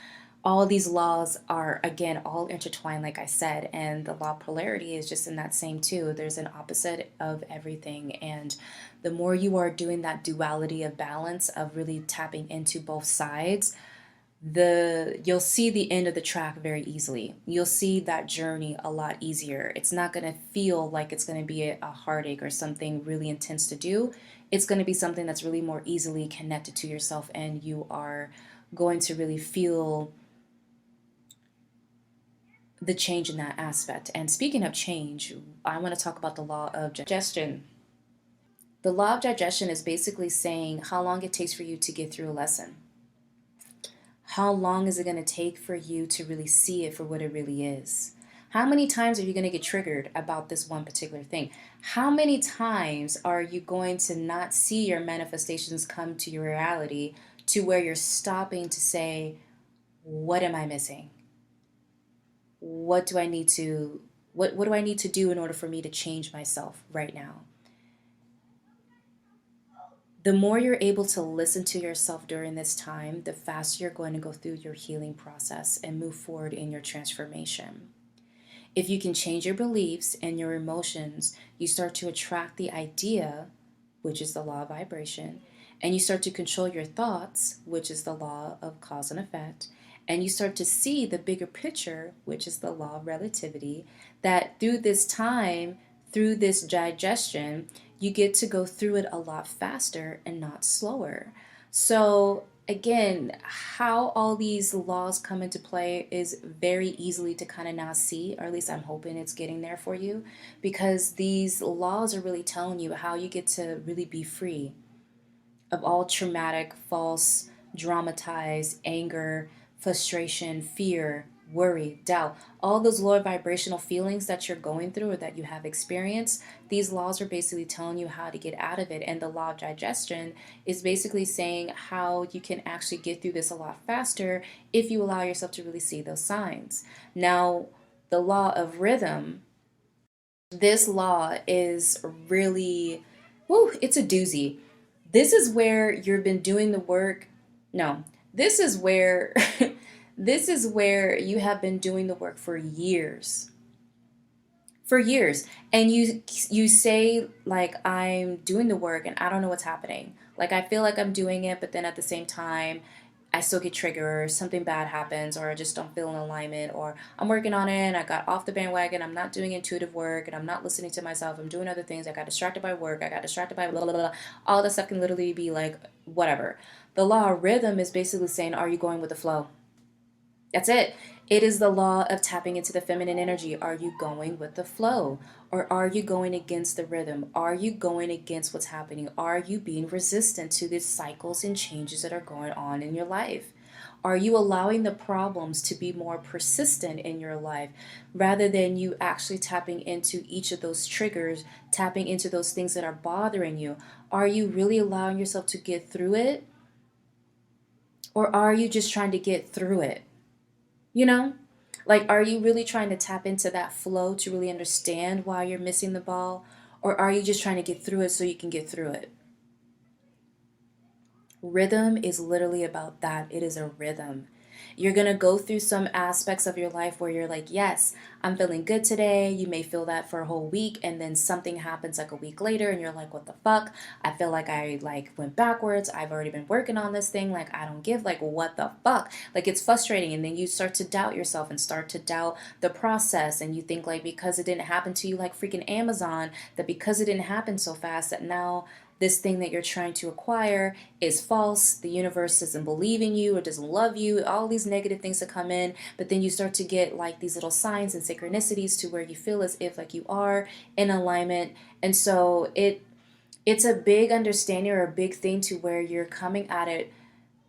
[SPEAKER 1] all these laws are, again, all intertwined, like I said. And the law of polarity is just in that same too. There's an opposite of everything. And the more you are doing that duality of balance, of really tapping into both sides, you'll see the end of the track very easily. You'll see that journey a lot easier. It's not going to feel like it's going to be a heartache or something really intense to do. It's going to be something that's really more easily connected to yourself, and you are going to really feel the change in that aspect. And speaking of change, I want to talk about the law of digestion. The law of digestion is basically saying how long it takes for you to get through a lesson. How long is it going to take for you to really see it for what it really is? How many times are you going to get triggered about this one particular thing? How many times are you going to not see your manifestations come to your reality to where you're stopping to say, what am I missing? What do I need to what do I need to do in order for me to change myself right now? The more you're able to listen to yourself during this time, the faster you're going to go through your healing process and move forward in your transformation. If you can change your beliefs and your emotions, you start to attract the idea, which is the law of vibration, and you start to control your thoughts, which is the law of cause and effect, and you start to see the bigger picture, which is the law of relativity, that through this time, through this digestion, you get to go through it a lot faster and not slower. So again, how all these laws come into play is very easily to kind of now see, or at least I'm hoping it's getting there for you, because these laws are really telling you how you get to really be free of all traumatic, false, dramatized anger, frustration, fear, worry, doubt, all those lower vibrational feelings that you're going through or that you have experienced. These laws are basically telling you how to get out of it. And the law of digestion is basically saying how you can actually get through this a lot faster if you allow yourself to really see those signs. Now, the law of rhythm, this law is really, whoo, it's a doozy. This is where you've been doing the work. No, this is where this is where you have been doing the work for years. For years. And you say like, I'm doing the work and I don't know what's happening. Like, I feel like I'm doing it, but then at the same time I still get triggered, something bad happens, or I just don't feel in alignment, or I'm working on it and I got off the bandwagon, I'm not doing intuitive work, and I'm not listening to myself, I'm doing other things, I got distracted by work, I got distracted by blah, blah, blah. All this stuff can literally be like, whatever. The law of rhythm is basically saying, are you going with the flow? That's it. It is the law of tapping into the feminine energy. Are you going with the flow? Or are you going against the rhythm? Are you going against what's happening? Are you being resistant to the cycles and changes that are going on in your life? Are you allowing the problems to be more persistent in your life rather than you actually tapping into each of those triggers, tapping into those things that are bothering you? Are you really allowing yourself to get through it? Or are you just trying to get through it? You know? Like, are you really trying to tap into that flow to really understand why you're missing the ball? Or are you just trying to get through it so you can get through it? Rhythm is literally about that. It is a rhythm. You're going to go through some aspects of your life where you're like, yes, I'm feeling good today. You may feel that for a whole week and then something happens like a week later and you're like, what the fuck? I feel like I like went backwards. I've already been working on this thing. Like I don't give like what the fuck? Like it's frustrating and then you start to doubt yourself and start to doubt the process and you think like because it didn't happen to you like freaking Amazon that because it didn't happen so fast that now this thing that you're trying to acquire is false. The universe doesn't believe in you or doesn't love you. All these negative things that come in, but then you start to get like these little signs and synchronicities to where you feel as if like you are in alignment. And so it's a big understanding or a big thing to where you're coming at it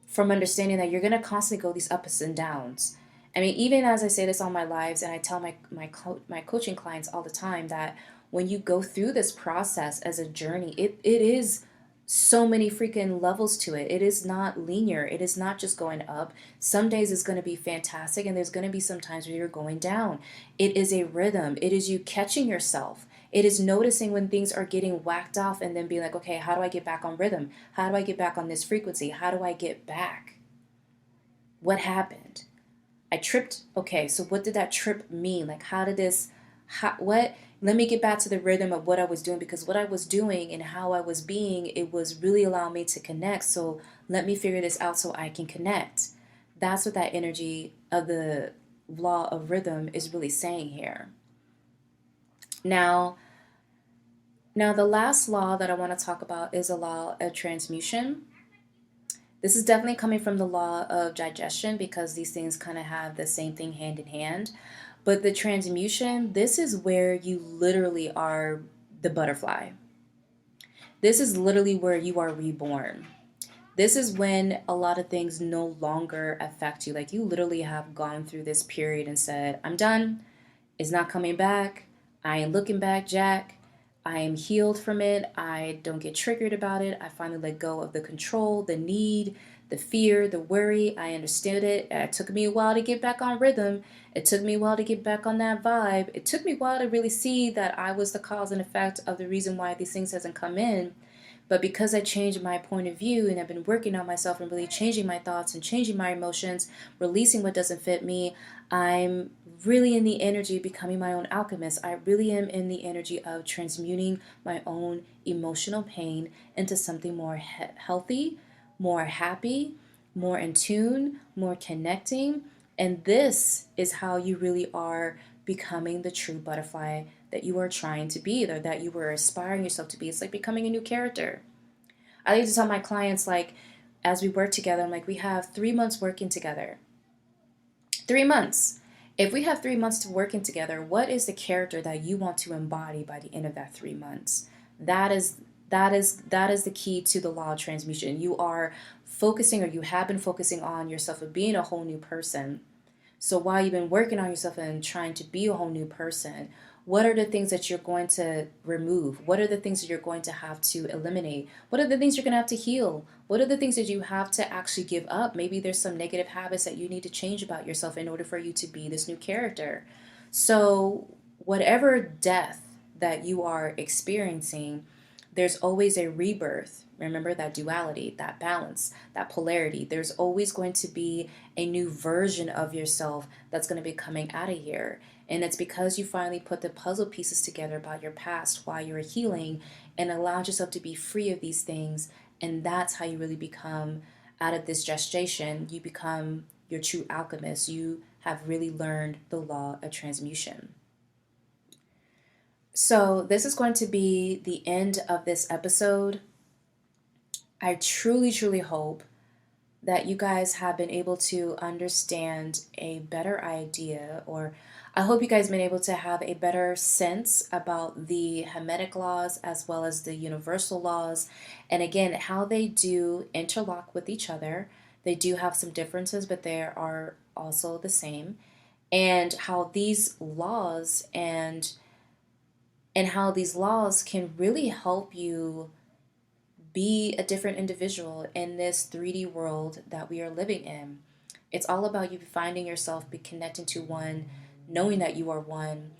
[SPEAKER 1] from understanding that you're going to constantly go these ups and downs. I mean, even as I say this on my lives, and I tell my coaching clients all the time that when you go through this process as a journey, it is so many freaking levels to it. It is not linear. It is not just going up. Some days it's going to be fantastic, and there's going to be some times where you're going down. It is a rhythm. It is you catching yourself. It is noticing when things are getting whacked off and then being like, okay, how do I get back on rhythm? How do I get back on this frequency? How do I get back? What happened? I tripped. Okay, so what did that trip mean? Like, how did this, what? Let me get back to the rhythm of what I was doing because what I was doing and how I was being, it was really allowing me to connect. So let me figure this out so I can connect. That's what that energy of the law of rhythm is really saying here. Now, Now, the last law that I want to talk about is a law of transmutation. This is definitely coming from the law of digestion because these things kind of have the same thing hand in hand. But the transmutation, this is where you literally are the butterfly. This is literally where you are reborn. This is when a lot of things no longer affect you. Like you literally have gone through this period and said, I'm done. It's not coming back. I ain't looking back, Jack. I am healed from it. I don't get triggered about it. I finally let go of the control, the need, the fear, the worry. I understood it. It took me a while to get back on rhythm. It took me a while to get back on that vibe. It took me a while to really see that I was the cause and effect of the reason why these things hasn't come in. But because I changed my point of view and I've been working on myself and really changing my thoughts and changing my emotions, releasing what doesn't fit me, I'm really in the energy of becoming my own alchemist. I really am in the energy of transmuting my own emotional pain into something more healthy, more happy, more in tune, more connecting. And this is how you really are becoming the true butterfly that you are trying to be or that you were aspiring yourself to be. It's like becoming a new character. I like to tell my clients, like, as we work together, I'm like, we have 3 months working together. 3 months. If we have 3 months to working together, what is the character that you want to embody by the end of that 3 months? That is the key to the law of transmutation. You are focusing or you have been focusing on yourself of being a whole new person. So while you've been working on yourself and trying to be a whole new person, what are the things that you're going to remove? What are the things that you're going to have to eliminate? What are the things you're going to have to heal? What are the things that you have to actually give up? Maybe there's some negative habits that you need to change about yourself in order for you to be this new character. So, whatever death that you are experiencing, there's always a rebirth. Remember that duality, that balance, that polarity. There's always going to be a new version of yourself that's going to be coming out of here. And it's because you finally put the puzzle pieces together about your past while you were healing and allowed yourself to be free of these things. And that's how you really become, out of this gestation, you become your true alchemist. You have really learned the law of transmutation. So, this is going to be the end of this episode. I truly, truly hope that you guys have been able to understand a better idea, or I hope you guys have been able to have a better sense about the Hermetic laws as well as the universal laws, and again, how they do interlock with each other. They do have some differences, but they are also the same. And how these laws and how these laws can really help you be a different individual in this 3D world that we are living in. It's all about you finding yourself, be connecting to one, knowing that you are one,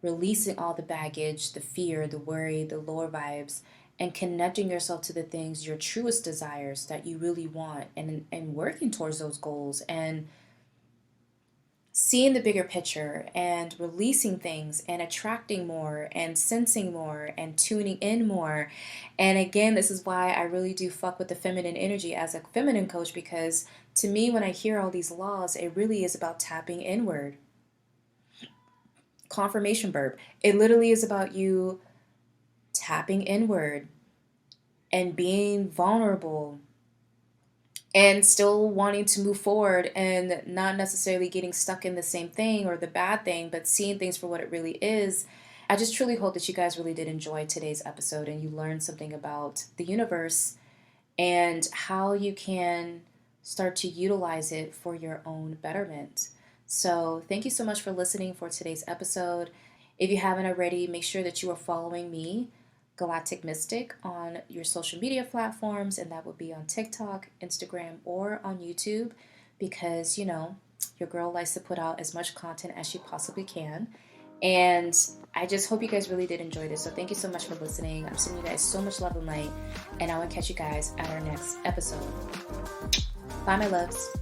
[SPEAKER 1] releasing all the baggage, the fear, the worry, the lower vibes, and connecting yourself to the things, your truest desires that you really want, and working towards those goals, and seeing the bigger picture and releasing things and attracting more and sensing more and tuning in more. And again, this is why I really do fuck with the feminine energy as a feminine coach, because to me, when I hear all these laws, it really is about tapping inward. Confirmation verb. It literally is about you tapping inward and being vulnerable and still wanting to move forward and not necessarily getting stuck in the same thing or the bad thing, but seeing things for what it really is. I just truly hope that you guys really did enjoy today's episode and you learned something about the universe and how you can start to utilize it for your own betterment. So, thank you so much for listening for today's episode. If you haven't already, make sure that you are following me, Galactic Mystic, on your social media platforms, and that would be on TikTok, Instagram, or on YouTube, because your girl likes to put out as much content as she possibly can. And I just hope you guys really did enjoy this. So thank you so much for listening. I'm sending you guys so much love and light, and I will catch you guys at our next episode. Bye, my loves.